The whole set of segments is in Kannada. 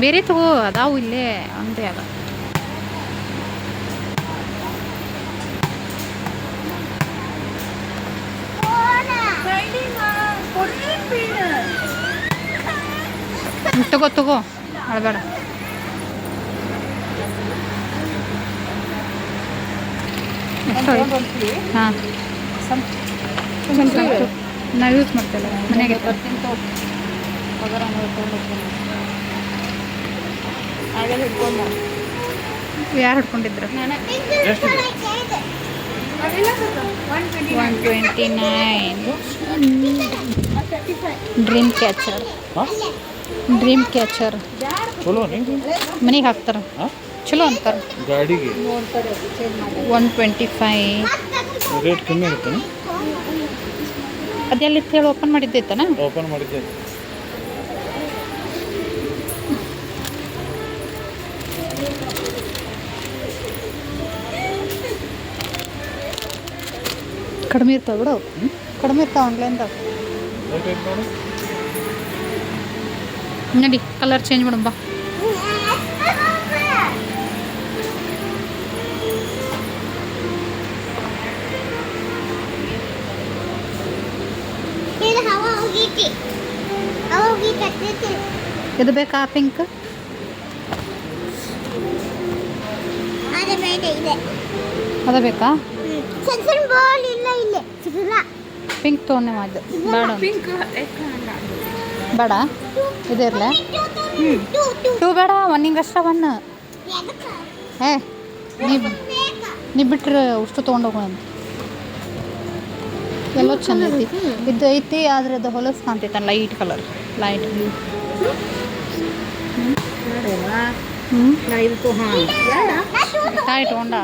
ಬೇರೆ ತಗೋ, ಅದಾವು ಇಲ್ಲೇ ಅಂಗಡಿ ಅದ. ತಗೋ ತಗೋ, ಅಳಬೇಡ. ಹಾಂ, ನಾವು ಯೂಸ್ ಮಾಡ್ತೇವೆ ಮನೆಗೆ. ಯಾರು ಹಿಡ್ಕೊಂಡಿದ್ರು? 129. Dream catcher. ಡ್ರೀಮ್ ಕ್ಯಾಚರ್ ಮನೆಗೆ ಹಾಕ್ತಾರೆ, ಚಲೋ ಅಂತಾರೆ. ಗಾಡಿಗೆ 125. ರೇಟ್ ಕಮ್ಮಿ ಆಗುತ್ತೆ. ಅದೆಲ್ಲಿತ್ತು ಹೇಳಿ? ಓಪನ್ ಮಾಡಿದ್ದೈತನ? ಓಪನ್ ಮಾಡಿದ್ದೆ. ಕಡಿಮೆ ಇರ್ತಾವೆ ಬಿಡು, ಕಡಿಮೆ ಇರ್ತಾವೆ ಆನ್ಲೈನ್ದಾಗ. ನಡಿ, ಕಲರ್ ಚೇಂಜ್ ಮಾಡಮ್ಮ. ಇದು ಬೇಕಾ ಪಿಂಕ್? ಅದ ಬೇಕಾ? ಪಿಂಕ್ ತೊಗೊಂಡೆ ಅದು ಬೇಡ. ಬೇಡ, ಇದು ಇರಲ್ಲ. ಟೂ ಬೇಡ, ಒನ್ನಿಂಗ್ ಅಷ್ಟ ಒನ್. ನೀ ಬಿಟ್ರೆ ಅಷ್ಟು ತೊಗೊಂಡೋಗೋಣ. ಎಲ್ಲೋ ಚಂದ ಐತಿ. ಇದು ಐತಿ, ಆದರೆ ಅದು ಹೊಲಸು ಕಾಣ್ತೈತೆ. Light colour, light blue. ತಾಯಿ ತೊಗೊಂಡ.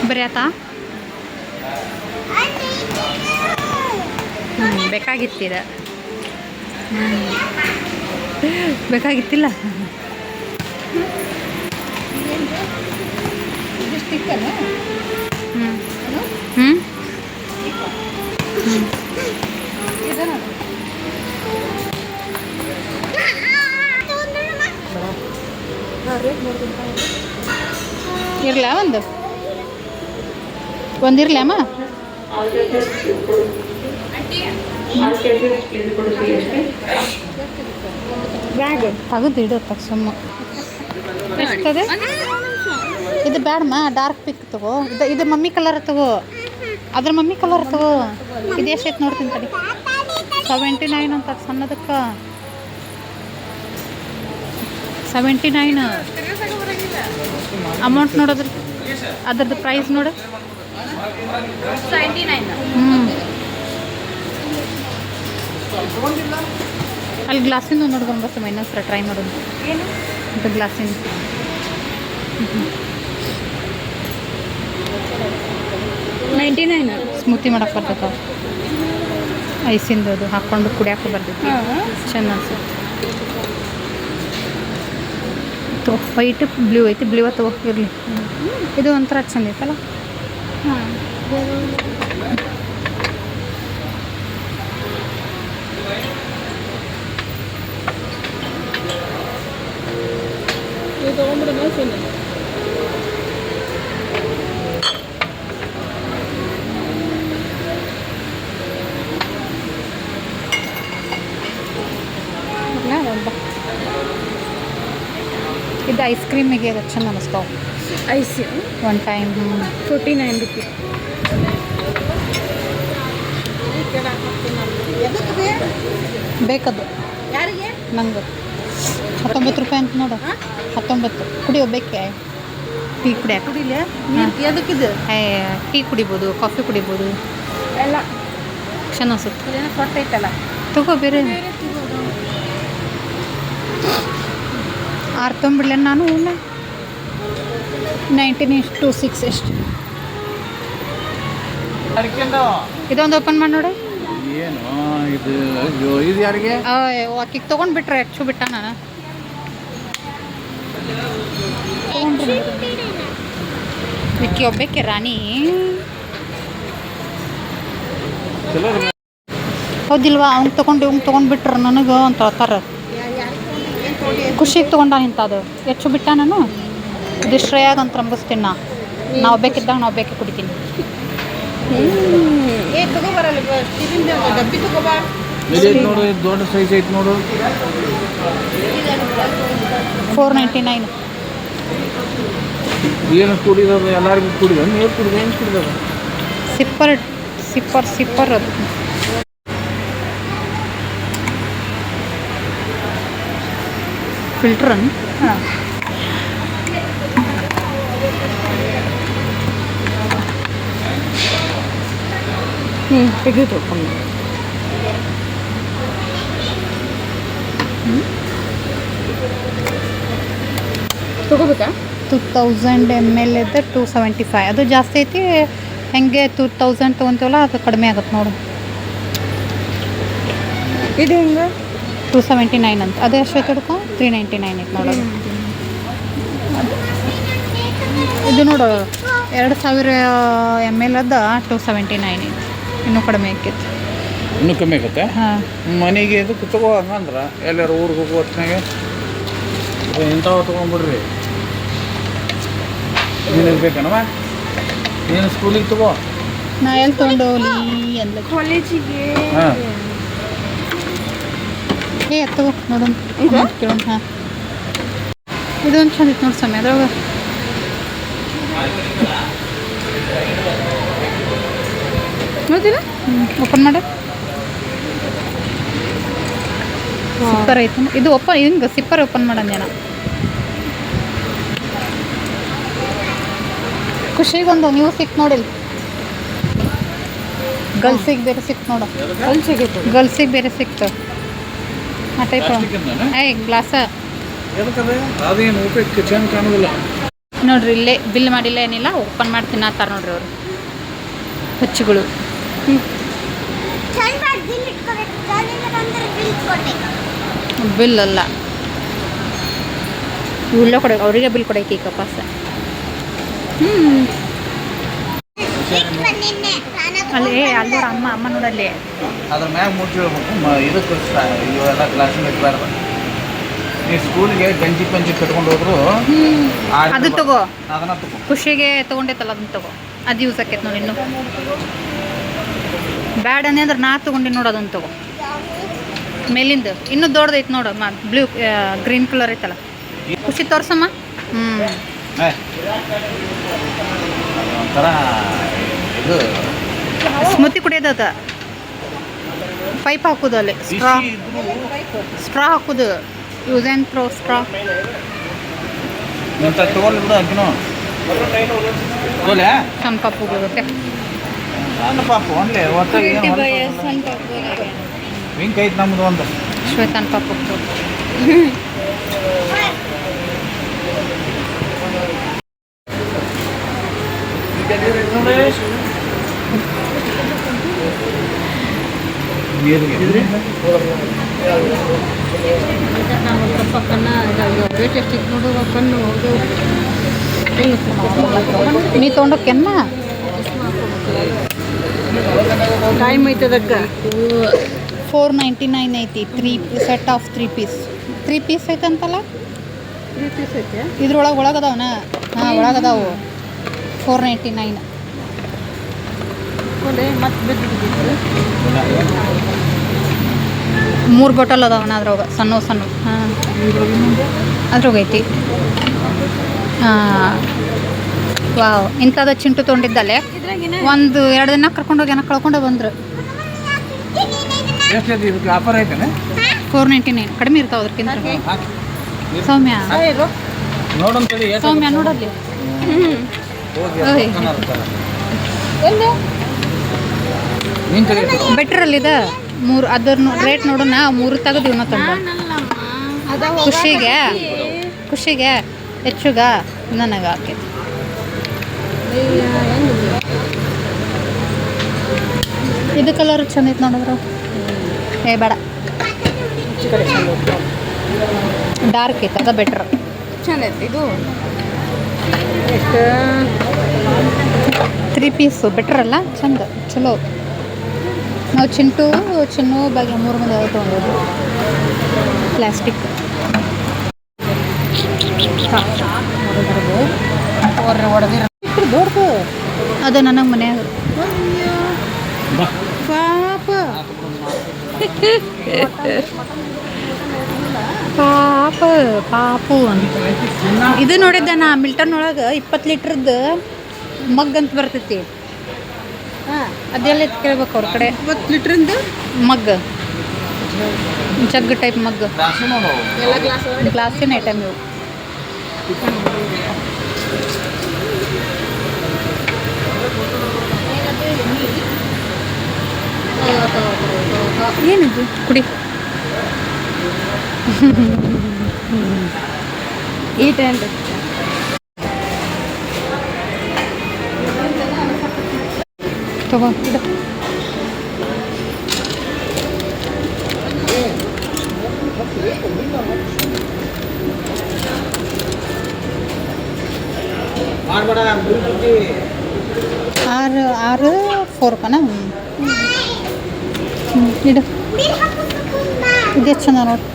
ಬರೀ ಆತಾ? ಬೇಕಾಗಿತ್ತಿದ. ಬೇಕಾಗಿತ್ತಿಲ್ಲ. ಇರ್ಲ ಒಂದಿರ್ಲಮ್ಮ. ತಗದು ಇಡತ್ತ ಸುಮ್ಮ. ಎಷ್ಟದೆ? ಇದು ಬೇಡಮ್ಮ, ಡಾರ್ಕ್ ಪಿಂಕ್ ತಗೋ. ಇದು ಮಮ್ಮಿ ಕಲರ್ ತಗೋ, ಅದ್ರ ಮಮ್ಮಿ ಕಲರ್ ತಗೋ. ಇದು ಎಷ್ಟೈತೆ ನೋಡ್ತೀನಿ ತಡಿ. 79 ಅಂತ ಸಣ್ಣದಕ್ಕೆ. 79 ಅಮೌಂಟ್ ನೋಡೋದ್ರ, ಅದ್ರದ್ದು ಪ್ರೈಸ್ ನೋಡು. 79. ಅಲ್ಲಿ ಗ್ಲಾಸಿಂದು ನೋಡ್ಕೊಂಡು ಬರ್ತಮ್ಮ. ಇನ್ನೊಂದ್ಸಲ ಟ್ರೈ ಮಾಡೋದು. ಇದು ಗ್ಲಾಸಿಂದು. ಸ್ಮೂತಿ ಮಾಡಕ್ಕೆ ಬರ್ತೈತೆ. ಐಸಿಂದು ಅದು ಹಾಕ್ಕೊಂಡು ಕುಡಿಯೋಕೆ ಬರ್ತೈತಿ. ಚೆಂದ ಅನ್ಸುತ್ತೆ. ತಗೋ, ವೈಟ್ ಬ್ಲೂ ಐತಿ. ಬ್ಲೂ ತಗೋ, ಇರಲಿ. ಇದು ಒಂಥರ ಚೆಂದ ಐತಲ್ಲ. ಇದು ಐಸ್ ಕ್ರೀಮಿಗೆ ಚೆಂದ ಅನ್ನಿಸ್ತಾವೆ. Ice one time 49 rupees. ಬೇಕದು ಯಾರಿಗೆ? ನಂಗೆ 19 ರೂಪಾಯಿ ಅಂತ ನೋಡು. 19 ಕುಡಿಯೋ ಬೇಕೆ? ಟೀ ಕುಡಿಯ ಕುಡಿಲ್ಲ. ಎದಕ್ಕಿದು? ಟೀ ಕುಡಿಬೋದು, ಕಾಫಿ ಕುಡಿಬೋದು ಎಲ್ಲ. ಚೆಂದ ಅನ್ಸುತ್ತೆ. ಕೊಟ್ಟೈತಲ್ಲ, ತಗೋ. ಬೇರೆ 6 ತೊಗೊಂಬಿಡ್ಲ ನಾನು. 19:6 ಎಷ್ಟು? ಇದೊಂದು ಓಪನ್ ಮಾಡಿ ನೋಡಿ. ಏನು ಇದು ಯಾರಿಗೆ? ಆಕಿಗೆ ತೊಗೊಂಡ್ಬಿಟ್ರೆ ಹೆಚ್ಚು ಬಿಟ್ಟ ನಾನು. ತೊಗೊಂಡ್ರಿ ವಿಕ್ಕಿ ಒಬ್ಬಕ್ಕೆ ರಾಣಿ. ಚಲೋ ರೀ. ಹೌದಿಲ್ವಾ ಅವ್ನು ತೊಗೊಂಡು ಇವ್ನು ತೊಗೊಂಡ್ಬಿಟ್ರೆ ನನಗೆ ಅಂತ ಹೇಳ್ತಾರೆ. ಖುಷಿಗೆ ತೊಗೊಂಡ ನಿಂತದು ಹೆಚ್ಚು ಬಿಟ್ಟ ನಾನು ಇದು ಶ್ರೇಯಾಗ ಅಂತ ರಂಬಿಸ್ತೀನಿ ನಾವು ಬೇಕಿದ್ದಾಗ ನಾವು ಬೇಕೆ ಕುಡಿತೀನಿ. ಇದೈತೆ ನೋಡು, ಇದು ದೊಡ್ಡ ಸೈಜ್ ಐತೆ ನೋಡು. 499. ಏನು ಕುಡಿದದು ಎಲ್ಲರಿಗೂ ಕುಡಿದ ನೀರು ಕುಡಿದ ಏನು ಕುಡಿದದು? ಸಿಪ್ಪರ್ ಅದು. ಫಿಲ್ಟ್ರನ್ ಹಾಂ ತೆಗೆದು ತಗೋಬೇಕಾ? 2000 ml ಇದ್ದ 275. ಅದು ಜಾಸ್ತಿ ಐತಿ. ಹೆಂಗೆ 2000 ತೊಗೊತೀವಲ್ಲ ಅದು ಕಡಿಮೆ ಆಗುತ್ತೆ ನೋಡು. ಇದು ಹೆಂಗೆ? 279 ಅಂತ. ಅದು ಎಷ್ಟು ಐತೆ ಹುಡ್ಕೊ? 399 ಐತೆ ನೋಡೋದು. ಇದು ನೋಡು 2000 ml ಅದ 279 ಐತಿ. ಇನ್ನೂ ಕಡಿಮೆ ಆಕೈತಿ. ಇನ್ನೂ ಕಮ್ಮಿ ಆಗುತ್ತೆ. ಹಾಂ ಮನೆಗೆ ಇದಕ್ಕೆ ತಗೋ ಹಂಗಂದ್ರೆ ಎಲ್ಲಾರು ಊರಿಗೆ ಹೋಗೋ ಹೊತ್ತಿನಾಗ ಇಂಥವು ತೊಗೊಂಡ್ಬಿಡ್ರಿ. ನಿನಗೆ ಬೇಕನವ? ನೀನು ಸ್ಕೂಲಿಗೆ ತಗೋ. ನಾ ಎಲ್ಲಿ ತೊಗೊಂಡೋಗ್ಲಿ ಅಂದ ಕಾಲೇಜಿಗೆ. ಹಾಂ ತಗೋ ನೋಡೋಣ ಕೇಳೋಣ. ಹಾಂ ಇದೊಂದು ಚಂದ ಇತ್ತು ನೋಡಿ ಸಮಯ ಅದ್ರೊಳಗೆ. ನೋಡ್ತೀರಾ? ಓಪನ್ ಮಾಡು. ಸಿಪ್ಪರ್ ಐತೆ ಇದು ಓಪನ್ ಹಿಂಗೆ ಸಿಪ್ಪರ್ ಓಪನ್ ಮಾಡೋಣ. ಖುಷಿಗೊಂದು ನೀವು ಸಿಕ್ತು ನೋಡಿಲ್ಲ. ಗರ್ಲ್ಸಿಗೆ ಬೇರೆ ಸಿಕ್ತು ನೋಡು. ಗರ್ಲ್ಸಿಗೆ ಬೇರೆ ಸಿಕ್ತು ಆ ಟೈಪ್. ಗ್ಲಾಸ ಅದೇನು ಊಟಕ್ಕೆ ಚಂದ ಕಾಣೋದಿಲ್ಲ ನೋಡ್ರಿ. ಇಲ್ಲೇ ಬಿಲ್ ಮಾಡಿಲ್ಲ ಏನಿಲ್ಲ. ಓಪನ್ ಮಾಡಿ ತಿನ್ನತ್ತಾರ ನೋಡ್ರಿ ಅವರು ಹಚ್ಚಿಗಳು. ಬಿಲ್ ಅಲ್ಲ ಇಲ್ಲೇ ಕೊಡ ಅವರಿಗೆ ಬಿಲ್ ಕೊಡಕ್ಕೆ ಈಗ ಪಾಸ. ಅಲ್ಲಿ ಅಲ್ಲಿ ಅಮ್ಮ ನೋಡಲ್ಲಿ ಅದ್ರ ಮ್ಯಾಗ ಮುಚ್ಚಿ ಹೇಳ್ಬೇಕು. ಇದಕ್ಕೆ ಇವೆಲ್ಲ ಕ್ಲಾಸಿನ ಇರಬಾರ್ದು. ನೀವು ಸ್ಕೂಲಿಗೆ ಗಂಜಿ ಪಂಜಿ ಕಟ್ಕೊಂಡು ಹೋದ್ರು ಅದು ತಗೋ. ಅದನ್ನ ತಗೋ. ಖುಷಿಗೆ ತೊಗೊಂಡೈತಲ್ಲ ಅದನ್ನ ತಗೋ. ಅದು ಯೂಸ್ ಆಕೈತೆ ನೋಡಿ. ಇನ್ನು ಬ್ಯಾಡ್ ಅಂದ್ರೆ ನಾ ತೊಗೊಂಡು ನೋಡು ಅದನ್ನು ತಗೋ. ಮೇಲಿಂದ ಇನ್ನೂ ದೊಡ್ಡದೈತೆ ನೋಡು. ಬ್ಲೂ ಗ್ರೀನ್ ಕಲರ್ ಐತಲ್ಲ. ಖುಷಿ ತೋರ್ಸಮ್ಮ. ಒಂಥರ ಇದು ಸ್ಮೂತಿ ಕುಡಿಯೋದು ಅದು. ಪೈಪ್ ಹಾಕೋದು ಅಲ್ಲಿ. ಸ್ಟ್ರಾ ಹಾಕೋದು. Use and throw straw. ಇಂಥ ತಗೊಳ್ಳಿ ಬಿಡು ಅಂಕಿನೂ ತಗೊಳ್ಳೆ. ಸಣ್ಣ ಪಾಪು ಹೋಗುತ್ತೆ. ಸಣ್ಣ ಪಾಪು ಒನ್ಲೆ ಹೊತ್ತಾಗಿ ವಿಂಕ್ ಐತೆ ನಮ್ಮದು ಒಂದು. ಶ್ವೇತನ್ ಪಾಪು ನೀ ತೊಗೊಂಡೋಕ್ಕೆನ್ನ ಟೈಮ್ ಐತದಕ್ಕ. 499 ಐತಿ. 3 ಸೆಟ್ ಆಫ್ 3 ಪೀಸ್. 3 ಪೀಸ್ ಐತಂತಲ್ಲ. 3 ಪೀಸ್ ಐತೆ. ಇದ್ರೊಳಗೆ ಒಳಗದಾವನ. ಹಾಂ ಒಳಗದಾವು. 499. ಮತ್ತೆ ಬಿದ್ದು 3 ಬಾಟಲ್ ಅದಾವನ ಅದ್ರೊಳಗೆ ಸಣ್ಣ. ಹಾಂ ಅದ್ರೊಳಗೆ ಐತಿ. ವಾವ್ ಇಂಥದ್ದು ಚಿಂಟು ತೊಗೊಂಡಿದ್ದಲ್ಲೇ 1-2 ದಿನ ಕರ್ಕೊಂಡೋಗಿ ಏನೋ ಕಳ್ಕೊಂಡು ಬಂದರು. ಎಷ್ಟು ಇದಕ್ಕೆ ಆಫರ್ ಐತೇನೆ? 499 ಕಡಿಮೆ ಇರ್ತಾವೆ ಅದಕ್ಕಿಂತ. ಸೌಮ್ಯ ನೋಡಂತೇಳಿ ಸೌಮ್ಯ ನೋಡಲ್ಲಿ. ಬೆಟ್ರ್ ಅಲ್ಲಿದೆ 3. ಅದ್ರ ರೇಟ್ ನೋಡೋಣ. 3 ತೆಗೆದು ಇವನ್ನ ತಂದ. ಖುಷಿಗೆ ಹೆಚ್ಚುಗ ನನಗೆ ಹಾಕಿದ್ದು. ಇದು ಕಲರ್ ಚಂದ ಐತೆ ನೋಡಿದ್ರು. ಬೇಡ ಡಾರ್ಕ್ ಐತೆ ಅದ ಬೆಟ್ರ್. ಚಂದ ಐತೆ ಇದು. 3 ಪೀಸು ಬೆಟ್ರ್ ಅಲ್ಲ. ಚಂದ ಚಲೋ. ನಾವು ಚಿನ್ನು ಬಗ್ಗೆ 3 ಮಂದಿ ಯಾವ್ದು ತೊಗೊಂಡಿದ್ದು ಪ್ಲಾಸ್ಟಿಕ್ ದೊಡ್ಡದು ಅದು ನನಗೆ ಮನ್ಯಾಗ ಪಾಪ ಪಾಪ ಪಾಪು ಅಂತ ಇದು ನೋಡಿದ್ದೆ ನಾ ಮಿಲ್ಟನ್ ಒಳಗೆ 20 ಲೀಟ್ರದ್ದು ಮಗ್ ಅಂತ ಬರ್ತೈತಿ. ಹಾಂ ಅದೆಲ್ಲ ಕೇಳ್ಬೇಕು ಅವ್ರ ಕಡೆ. 20 ಲೀಟ್ರಿಂದ ಮಗ್ ಜಗ್ ಟೈಪ್ ಮಗ್ ಎಲ್ಲ ಗ್ಲಾಸ್ ಗ್ಲಾಸಿನ ಐಟಮ್ ಇವು. ಏನಿದು ಕುಡಿ ಈ ಟೈಮ್ ತಗೋ ಇಡು. ಆರು 4 ರೂಪಾಯಿನ ಇಡು. ಇದೆ ಚಂದ ನೋಡಿ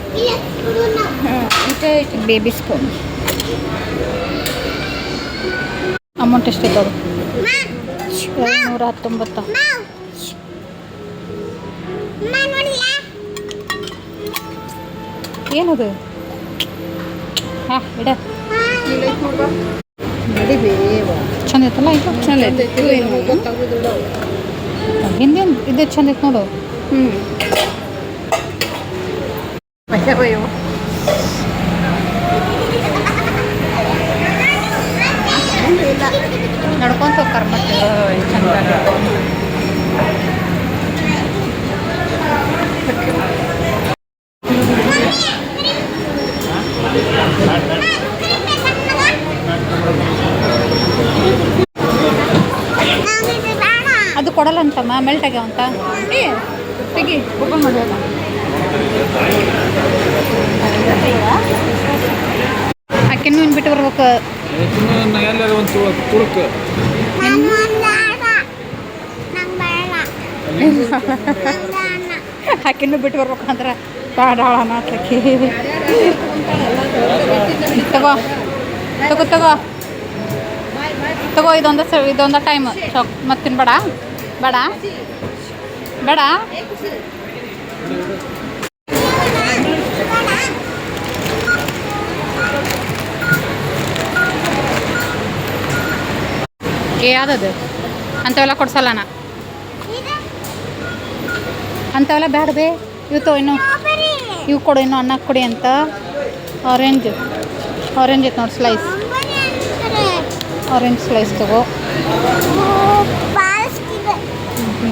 ಬೇಬಿ ಸ್ಪೂನ್ ಅಮೌಂಟ್ ಎಷ್ಟೈತೆ ಅದು 719. ಏನದು ಹಾಂ ಇಡ ಚಂದ ಐತಲ್ಲ ಇದು ಚಂದ ಐತೆ ಹಿಂದೇನು ಇದೆ ಚಂದ ಐತೆ ನೋಡು. ನಡ್ಕೊಂತ ಹೋಗ್ತಾರೆ ಮತ್ತೆ ಚಂದ. ಅದು ಕೊಡಲ್ಲ ಅಂತಮ್ಮ ಮೆಲ್ಟ್ ಆಗ್ಯಾವಂತ ತೆಗಿ ಓಪನ್ ಮಾಡೋದು. ಆಕೆನೂ ಇನ್ನು ಬಿಟ್ಟು ಬರ್ಬೇಕು. ಎಲ್ಲರೂ ಒಂದು ತುಳುಕು ಆಕೆನೂ ಬಿಟ್ಟು ಬರ್ಬೇಕು ಅಂದ್ರೆ ಬೇಡ ನಾಟ್ಲಕ್ಕಿ. ತಗೋ ತಗೋ ತಗೋ ತಗೋ ಇದೊಂದು ಟೈಮ್ ಮತ್ತೆ ತಿನ್ಬೇಡ ಬೇಡ ಬೇಡ. ಯಾವ್ದದು ಅಂಥವೆಲ್ಲ ಕೊಡ್ಸಲ್ಲ ನಾ ಅಂಥವೆಲ್ಲ ಬೇಡ ಬೇ. ಇವು ತಗೋ ಇನ್ನು ಇವು ಕೊಡು ಇನ್ನು ಅನ್ನ ಕೊಡಿ ಅಂತ. ಆರೆಂಜ್ ಐತೆ ನೋಡಿ ಸ್ಲೈಸ್ ಆರೆಂಜ್ ಸ್ಲೈಸ್ ತಗೋ.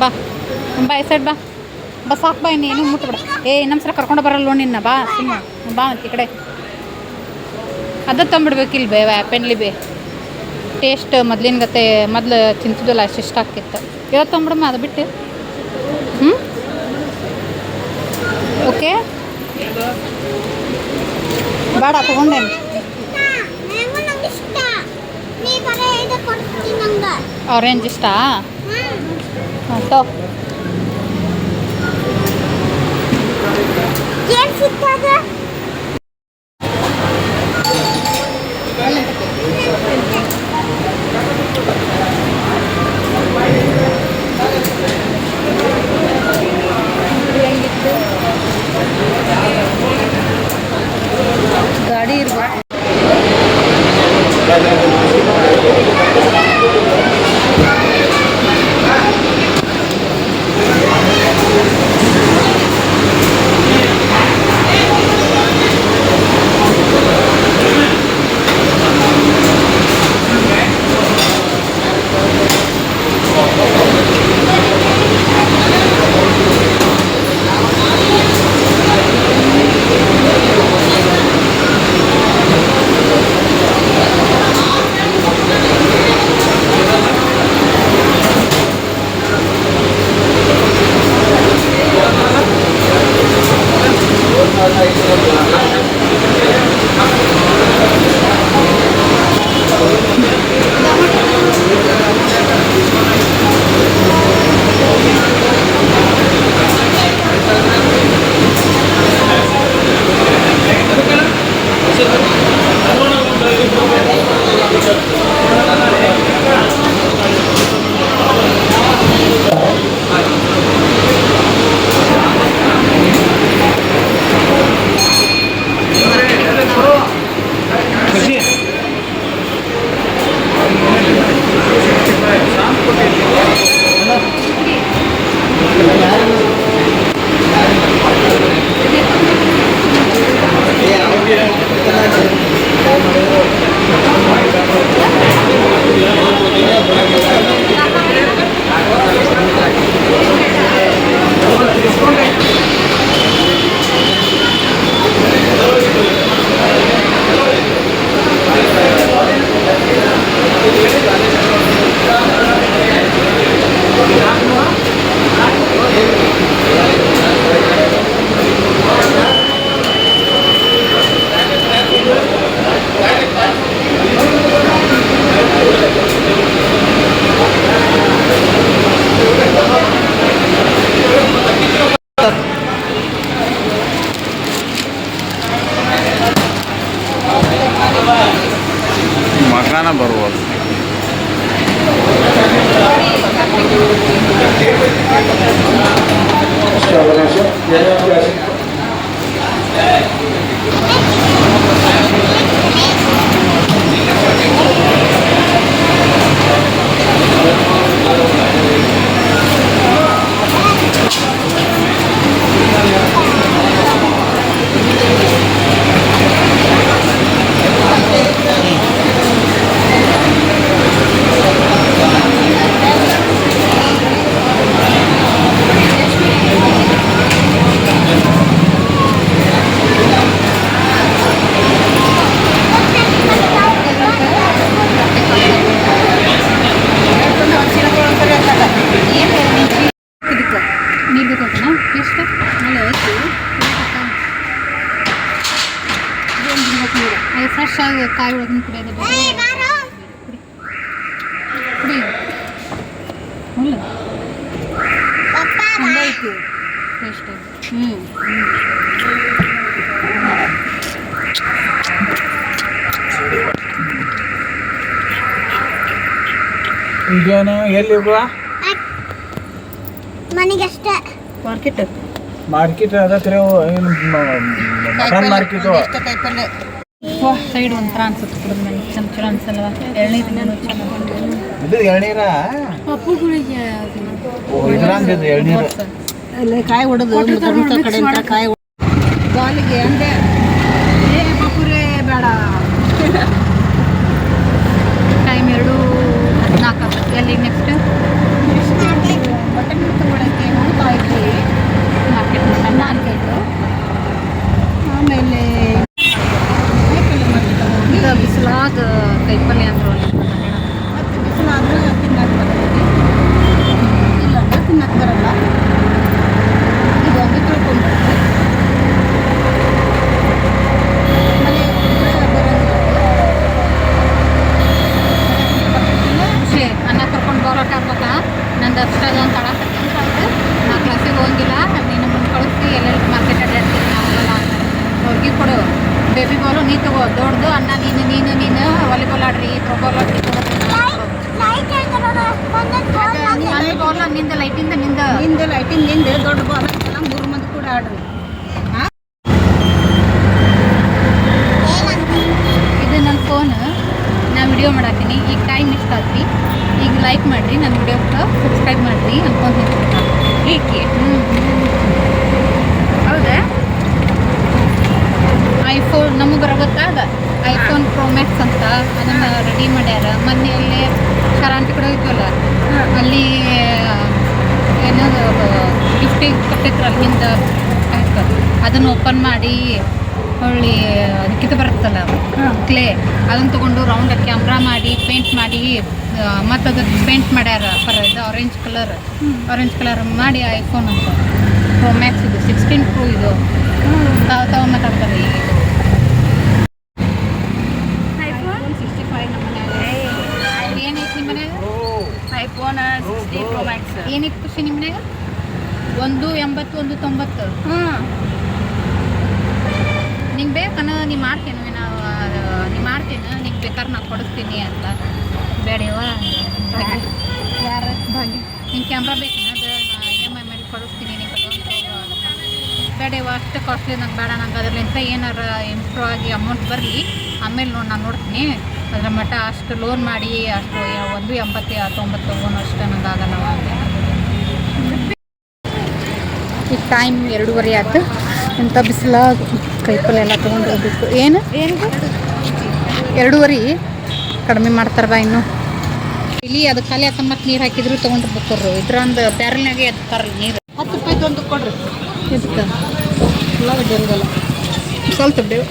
ಬಾ ಬಾ ಈ ಸೈಡ್ ಬಾ ಸಾಕು ಬಾ ಇನ್ನು ಏನು ಮುಟ್ಬಿಡ. ನಮ್ಮ ಸಲ ಕರ್ಕೊಂಡು ಬರಲ್ಲ ನಿನ್ನ ಬಾ ಸುಮ್ಮ ಬಾ ಅಂತ ಈ ಕಡೆ. ಅದ ತಂಬಿಡ್ಬೇಕಿಲ್ಲ ಬೇ ವ್ಯಾಪೆನ್ಲಿ ಬೇ ಟೇಸ್ಟ್ ಮೊದ್ಲಿನ ಗತೆ ಮೊದ್ಲು ತಿಂತಿದ್ದಲ್ಲ ಅಷ್ಟು ಇಷ್ಟ ಆಗ್ತಿತ್ತು. ಇವತ್ತು ತಂಬಿಡಮ್ಮ ಅದು ಬಿಟ್ಟು ಓಕೆ ಬೇಡ ತೊಗೊಂಡೇನು ಆರೆಂಜ್ ಇಷ್ಟ ಹಾಂ ತೋ ಗಾಡಿ ಇರ್ಬೇಕು. ಬರ್ಬೋದು. ನೀರು ಬೇಕಾ ಎಷ್ಟು ಅದು ಫ್ರೆಶ್ ಆಗಿ ಕಾಯಿ ಒಳಗಿನ ಕುಡಿಯೋದು ಕುಡಿ ಇಲ್ಲ ಹಂಗೈತಿ ಟೇಸ್ಟ್ ಈಗೇನು ಎಲ್ಲಿ ಹೋಗುವ ಮನೆಗಷ್ಟೇ ಮಾರ್ಕೆಟ್ ಮಾರ್ಕೆಟ್ ಅದಕ್ಕೆ ಮಟನ್ ಮಾರ್ಕೆಟ್ ಸೈಡ್ ಒಂಥರ ಅನ್ಸುತ್ತೆ ಕುಡಿದ ಮೇಲೆ ಚಂದ ಅನ್ಸಲ್ವ ಎಳ್ನೀರು ಇದು ಎಳ್ನೀರ ಪಪ್ಪುಗಳಿಗೆ ಇದ್ರಂದಿದ್ದು ಎಳ್ನೀರು ಅಲ್ಲಿ ಕಾಯಿ ಹೊಡೆದು ಧರ್ಮಸ್ಥಳ ಕಡೆಯಿಂದ ಕಾಯಿ ಬಾಲಿಗೆ ಅಂದೆ ಏ ಪಪ್ಪುರೇ ಬೇಡ ಟೈಮ್ 2:14 ಎಲ್ಲಿ ನೆಕ್ಸ್ಟ್ ಬಟನ್ ತಗೊಳಕ್ಕೆ ಹೋಗ್ತಾ ಇದ್ವಿ ಮಾರ್ಕೆಟ್ ಮಾರ್ಕೆಟು ಆಮೇಲೆ ಇದು ಬಿಸಿಲಾಗ ಕೈಪಲ್ಯ ಅಂದ್ರು ಮತ್ತೆ ಬಿಸಿಲಾದ್ರೆ ತಿನ್ನಕ್ಕೆ ಬರ್ತದೆ ಇಲ್ಲ ಅಂದ್ರೆ ತಿನ್ನಕ್ಕೆ ಬರಲ್ಲ ಈಗ ಒಂದು ತಿಳ್ಕೊಂಡ್ಬಿಡ್ತು ಮನೆ ಖುಷಿ ಅನ್ನ ಕರ್ಕೊಂಡು ಬರೋಕೆ ಆಗ್ಬೇಕಾ ನಂದು ಅಷ್ಟ ಒಂದು ತಡ ನಾ ಕ್ಲಾಸಿಗೆ ಹೋಗಿಲ್ಲ ನೀನು ಮುಂದೆ ಕಳಿಸಿ ಎಲ್ಲೆಲ್ಲಿ ಮಾರ್ಕೆಟ್ ಅಡ್ಡಾಡ್ತೀನಿ ನಾವೆಲ್ಲ ಅವ್ರಿಗೆ ಕೊಡು ಬೇಬಿ ಬಾಲು ನೀ ತಗೋ ದೊಡ್ಡದು ಅನ್ನ ನೀನು ವಾಲಿಬಾಲ್ ಆಡ್ರಿ ಥ್ರೋಬಾಲ್ ಆಡ್ರಿ ಅಲ್ಲಿ ಬಾಲ್ ನಿಂದ ಲೈಟಿಂದ ನಿಂದು ಲೈಟಿಂಗ್ ನಿಂದು ದೊಡ್ಡ ಬಾಲ್ ಎಲ್ಲ 3 ಮಂದಿ ಕೂಡ ಆಡ್ರಿ ಇದು ನನ್ನ ಫೋನ್ ನಾ ವಿಡಿಯೋ ಮಾಡತ್ತೀನಿ ಈಗ ಟೈಮ್ ಇಷ್ಟ ಆಗ್ತಿ ಈಗ ಲೈಕ್ ಮಾಡಿರಿ ನನ್ನ ವಿಡಿಯೋಕ್ಕೆ ಸಬ್ಸ್ಕ್ರೈಬ್ ಮಾಡಿರಿ ಅನ್ಕೊಂತೀನಿ ಏಕೆ ಹೌದಾ ಐಫೋನ್ ನಮಗೆ ಬರಬೇಕಾಗ ಐಫೋನ್ ಪ್ರೋ ಮ್ಯಾಕ್ಸ್ ಅಂತ ಅದನ್ನು ರೆಡಿ ಮಾಡ್ಯಾರ ಮನೆಯಲ್ಲೇ ಶರಾಂತಿ ಕಡೆ ಹೋಯ್ತಲ್ಲ ಅಲ್ಲಿ ಏನದು ಗಿಫ್ಟಿಗೆ ಕೊಟ್ಟಿದ್ರಲ್ಲ ಹಿಂದೆ ಆಯ್ತು ಅದನ್ನು ಓಪನ್ ಮಾಡಿ ಹೊಳ್ಳಿ ಅದಕ್ಕಿಂತ ಬರುತ್ತಲ್ಲ ಕ್ಲೇ ಅದನ್ನು ತೊಗೊಂಡು ರೌಂಡ್ ಕ್ಯಾಮ್ರಾ ಮಾಡಿ ಪೇಂಟ್ ಮಾಡಿ ಮತ್ತು ಅದಕ್ಕೆ ಪೇಂಟ್ ಮಾಡ್ಯಾರ ಇದು ಆರೆಂಜ್ ಕಲರ್ ಮಾಡಿ ಐಫೋನ್ ಅಂತ ಪ್ರೋ ಮ್ಯಾಕ್ಸ್ ಇದು 16 Pro ಇದು ತಾವು ಮಾತಾಡ್ತಾರೆ ಈಗ ಐಫೋನ್ 65 ನಮ್ಮ ಮನೆಯಾಗ ಏನೈತಿ ನಿಮ್ಮ ಮನ್ಯಾಗ ಐಫೋನ್ 60 Pro Max ಏನೈತಿ ಖುಷಿ ನಿಮ್ಮ ಮನ್ಯಾಗ 180 190 ನಿಂಗೆ ಬೇಕನ್ನ ನೀ ಮಾಡ್ತೇನೆ ನೀ ಮಾಡ್ತೇನೆ ನಿಂಗೆ ಬೇಕಾದ್ರೆ ನಾನು ಕೊಡಿಸ್ತೀನಿ ಅಂತ ಬೇಡವ ಯಾರು ಭಾಗ್ಯ ನಿಂಗೆ ಕ್ಯಾಮ್ರಾ ಬೇಕು ಅದು ನಾ EMI ಮೇಲೆ ಕೊಡಿಸ್ತೀನಿ ನೀವು ಬೇಡವ ಅಷ್ಟು ಕಾಸ್ಟ್ಲಿ ನಂಗೆ ಬೇಡ ನಂಗೆ ಅದರಲ್ಲಿಂದ ಏನಾರು ಇಂಪ್ರೂವ್ ಆಗಿ ಅಮೌಂಟ್ ಬರಲಿ ಆಮೇಲೆ ನಾನು ನೋಡ್ತೀನಿ ಅದರ ಮಟ್ಟ ಅಷ್ಟು ಲೋನ್ ಮಾಡಿ ಅಷ್ಟು 180 90 ಅಷ್ಟು ನಂಗೆ ಆಗಲ್ಲ ಈಗ ಟೈಮ್ 2:30 ಆಯ್ತು ಇಂಥ ಬಿಸಿಲಾಗ ಕೈಪಲ್ಲೆ ಎಲ್ಲ ತೊಗೊಂಡು ಹೋಗ್ಬೇಕು ಏನು 2:30 ಕಡಿಮೆ ಮಾಡ್ತಾರೆ ಬಾ ಇನ್ನು ಇಲ್ಲಿ ಅದು ಖಾಲಿ ಮತ್ತು ನೀರು ಹಾಕಿದ್ರು ತೊಗೊಂಡಿರ್ಬೇಕು ಇದ್ರಂದು ಬ್ಯಾರಲ್ನಾಗೆ ಎತ್ತಾರಲ್ಲ ನೀರು 10 ರೂಪಾಯಿದು ಒಂದು ಕೊಡ್ರಿ ಎದಕ್ಕೆ ಉಳ್ಳಾಗಡ್ಡಿ ಹಂಗಲ್ಲ ಸ್ವಲ್ಪ ಬೇವು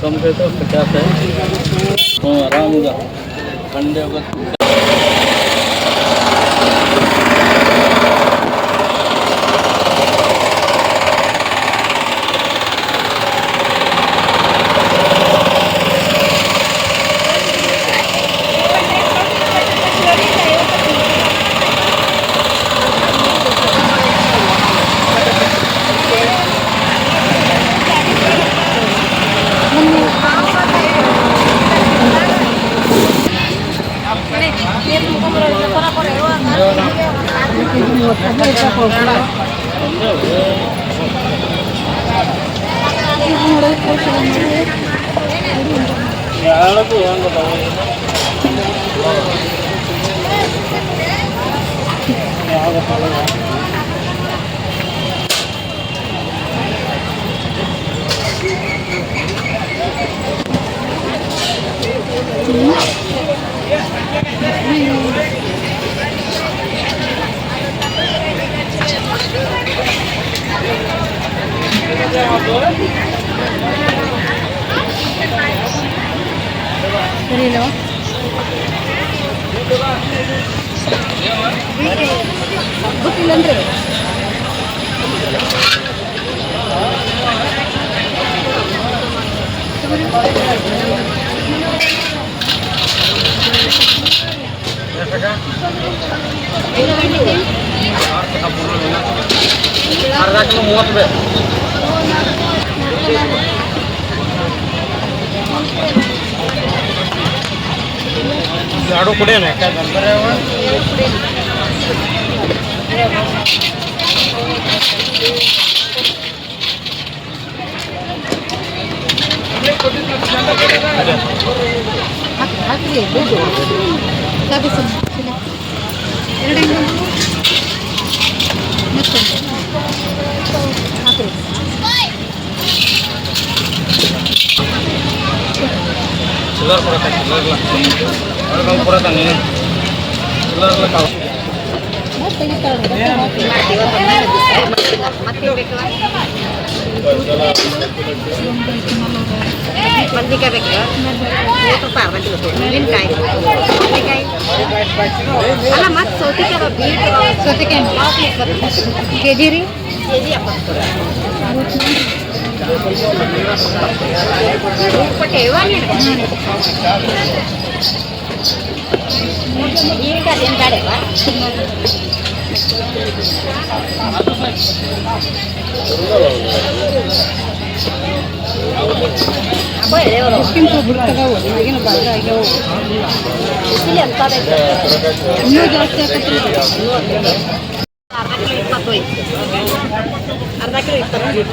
कम से तो 50 है आराम होगा ठंडे होगा ಸರಿ ಇಲ್ಲವಾ ಗೊತ್ತಿಲ್ಲ ಅಂದರೆ अर्धा किलो 30 रुपये झाड़ू कुड़े ना क्या नंबर है वो ಹಾಕಿ ಕಾಫಿ ಸರ್ ಎರಡು ಹೆಂಗೆ ಮತ್ತೊಂದು ಹಾಕ್ರಿ चिल्लर पूरा था चिल्लर पूरा था नहीं चिल्लर लगा ಮತ್ತೆ ತೆಗಿತಾಳೆ ಬದ್ನಿಕಾಯಿ ಬೇಕು ಮೆಣಸಿನ್ಕಾಯಿ ಅಲ್ಲ ಮತ್ತು ಸೌತೆಕಾಯಿ ಬೀಟ್ ಸೌತೆಕಾಯಿ ಕೆ ಜಿ ರೀ ಕೆಜಿ 70 ಕೊಟ್ಟೇವಾ ನೀನು ಈಗ ಅದೇನು ಬೇಡವಾ ಉಪ್ಪಿನ ಬಿಡ್ತಾವು ಈಗಿನ ಬಾಗ ಆಗ್ಯಾವು ಇಲ್ಲಿ ಅಂತ ಇನ್ನೂ ಜಾಸ್ತಿ ಆಕತ್ರಿ ಅರ್ಧ ಕಿಲೋ 20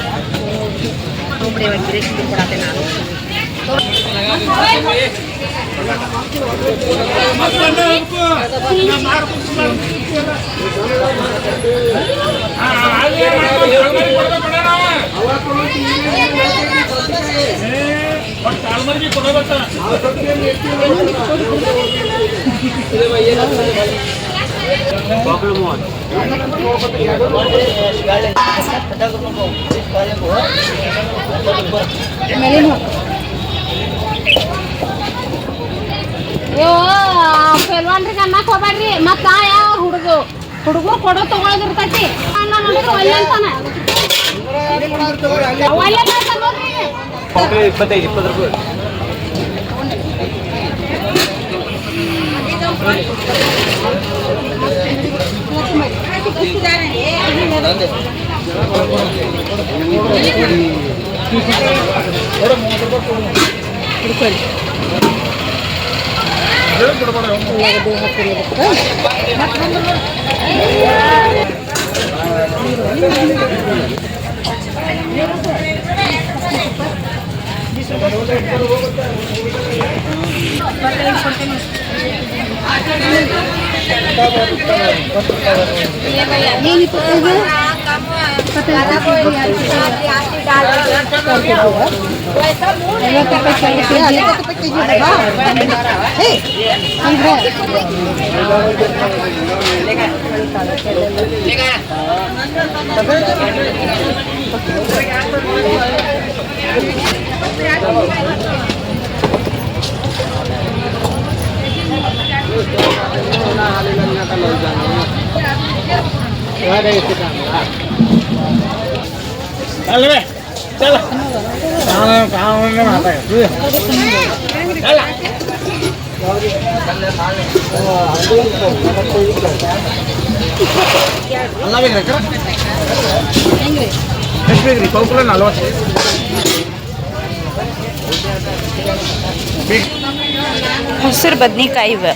ಒಬ್ಬರೇ ಒಂದು ರೆಸಿಪಿ ಕೊಡತ್ತೆ ನಾನು ಪೆಲ್ವಾನ್ರಿಗೆ ಅನ್ನಕ್ಕೆ ಹೋಗ್ಬೇಡ್ರಿ ಮತ್ತು ಯಾವ ಹುಡುಗರು ಕೊಡೋ ತಗೊಳೋದಿರ್ತೈತಿ ಅಣ್ಣ ನೋಡಿದ್ರೆ ಒಳ್ಳೆ ಅಂತಾನೆ ಒಳ್ಳೆ ನೋಡ್ರಿ 25 ರೂಪಾಯಿ लेगा ಅಲ್ವೇ ಚಲ ಕಾವನ್ನೇ ಮಾತಾಡ್ತೀವಿ ಅಲ್ಲ ಅಲ್ಲ ಬೇಕ್ರಿ ಎಷ್ಟು ಬೇಕ್ರಿ ಪೌಪುರ 40 ಹಸಿರು ಬದ್ನಿಕಾಯಿ ಇವೆ.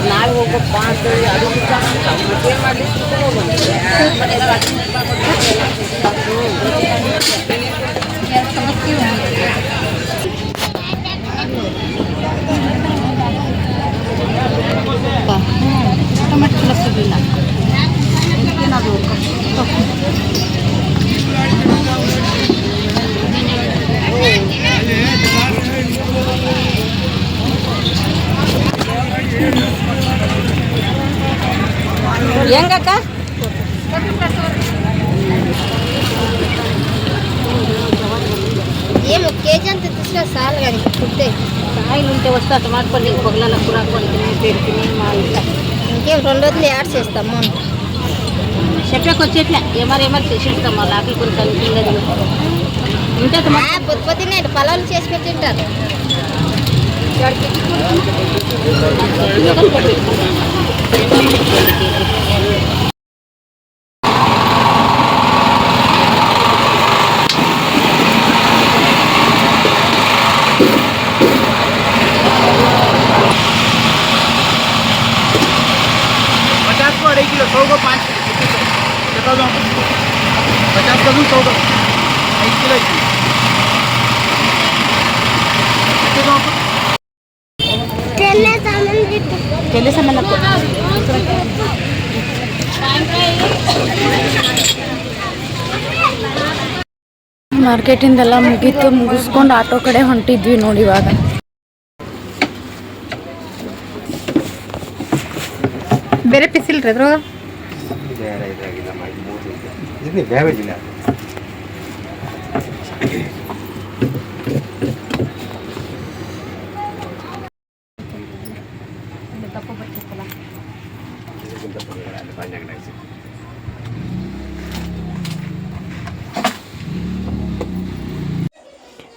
ನಾಳೆ ಹೋಗ್ಬೇಕು ಅಂತೇಳಿ ಅದು ಏನು ಮಾಡಲಿ ಟೊಮೆಟೊ ಚಲೋ ಸಿಗಲಿಲ್ಲ. ಏನದು ಹೆಂಗಕ್ಕ ಏನು ಕೆಜಿ ಅಂತ ತಿಸ್ಕ ಸಾಲ ಕುಡ್ದೆ ಕಾಯಿ ఉంటే వస్తా టమాటా పొగల కూర కొడుకుని పెడుకుని మా ఇంట్లో ఇంకేం 2 రోజులు యాడ్ చేస్తాము చెప్పాక వచ్చేట్లే ఏమారు చేసేస్తాం మా లాపి కొంచెం తిన్నది ఉంటే పొద్దు పొద్దున్నే పొలాలు చేసి పెట్టింటారు. किलो 100 को 5 बता दो 50 का दूँ 100 का 1 किलो పెళ్లి సంబంధం ಮಾರ್ಕೆಟಿಂದೆಲ್ಲ ಮುಗಿಸ್ಕೊಂಡು ಆಟೋ ಕಡೆ ಹೊಂಟಿದ್ವಿ ನೋಡಿ. ಇವಾಗ ಬೇರೆ ಪೀಸ್ ಇಲ್ರಿ ಅದ್ರ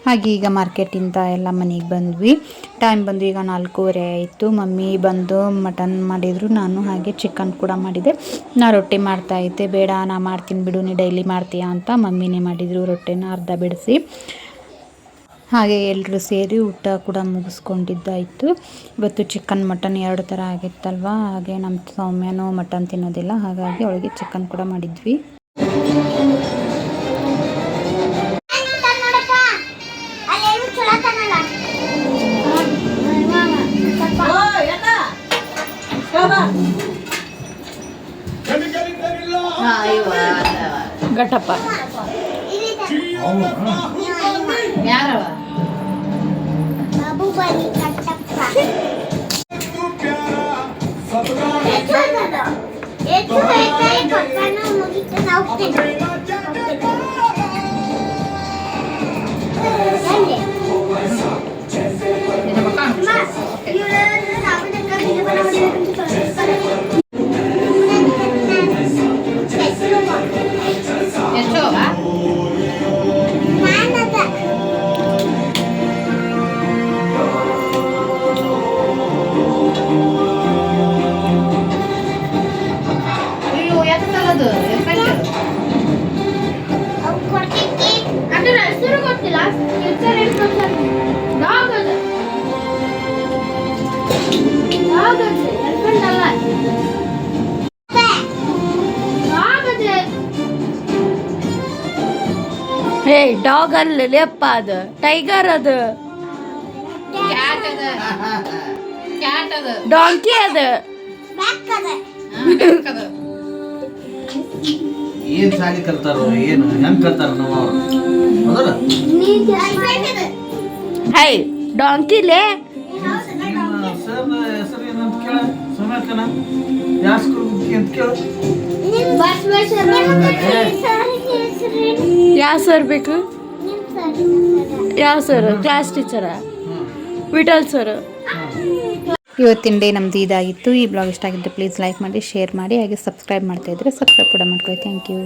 ಹಾಗೆ ಈಗ ಮಾರ್ಕೆಟಿಂದ ಎಲ್ಲ ಮನೆಗೆ ಬಂದ್ವಿ. ಟೈಮ್ ಬಂದು ಈಗ 4:15 ಆಯಿತು. ಮಮ್ಮಿ ಬಂದು ಮಟನ್ ಮಾಡಿದರು, ನಾನು ಹಾಗೆ ಚಿಕನ್ ಕೂಡ ಮಾಡಿದೆ. ನಾ ರೊಟ್ಟಿ ಮಾಡ್ತಾಯಿದ್ದೆ. ಬೇಡ ನಾ ಮಾಡ್ತೀನಿ ಬಿಡು, ನೀ ಡೈಲಿ ಮಾಡ್ತೀಯಾ ಅಂತ ಮಮ್ಮಿನೇ ಮಾಡಿದರು ರೊಟ್ಟಿನ ಅರ್ಧ ಬಿಡಿಸಿ. ಹಾಗೆ ಎಲ್ಲರೂ ಸೇರಿ ಊಟ ಕೂಡ ಮುಗಿಸ್ಕೊಂಡಿದ್ದಾಯಿತು. ಇವತ್ತು ಚಿಕನ್ ಮಟನ್ 2 ಥರ ಆಗಿತ್ತಲ್ವ. ಹಾಗೆ ನಮ್ಮ ಸೌಮ್ಯನೂ ಮಟನ್ ತಿನ್ನೋದಿಲ್ಲ, ಹಾಗಾಗಿ ಅವಳಿಗೆ ಚಿಕನ್ ಕೂಡ ಮಾಡಿದ್ವಿ. ಘಟಪ್ಪ ಯಾರವ ಬಾಬುಬಲಿ ಕಟ್ಟಪ್ಪ ಎಷ್ಟು ಕಟ್ಟನ ಮುಗಿತು ನಾವು ಹೇ ಡಾಗ್ ಅಲ್ಲಿ ಅಪ್ಪ, ಅದು ಟೈಗರ್, ಅದು ಕ್ಯಾಟ್ ಅದ ಡಾಂಕಿ, ಅದು ಏನು ಸಾಲಿ ಕಲ್ತಾರೋ ಏನು ಹೆಂಗೆ ಕಲ್ತಾರ ನಾವು ಅವ್ರು ಹೌದಲ್ಲ ಹೈ ಡಾಂಕಿಲೇ ಸರ್ ಹೆಸರು ಏನಂತ ಕೇಳ ಸೌಮ್ಯಕ್ಕನ ಯಾವ ಸ್ಕೂಲ್ ಅಂತ ಕೇಳು ಯಾವ ಸರ್ ಬೇಕು ಯಾವ sir class teacher Vittal sir ಇವತ್ತಿನ ಡೇ ನಮ್ದು ಇದಾಗಿತ್ತು. ಈ ಬ್ಲಾಗ್ ಇಷ್ಟ ಆಗಿದ್ದರೆ ಪ್ಲೀಸ್ ಲೈಕ್ ಮಾಡಿ, ಶೇರ್ ಮಾಡಿ, ಹಾಗೆ ಸಬ್ಸ್ಕ್ರೈಬ್ ಮಾಡ್ತಾ ಇದ್ದರೆ ಸಬ್ಸ್ಕ್ರೈಬ್ ಕೂಡ ಮಾಡ್ಕೊಳ್ಳಿ. Thank you.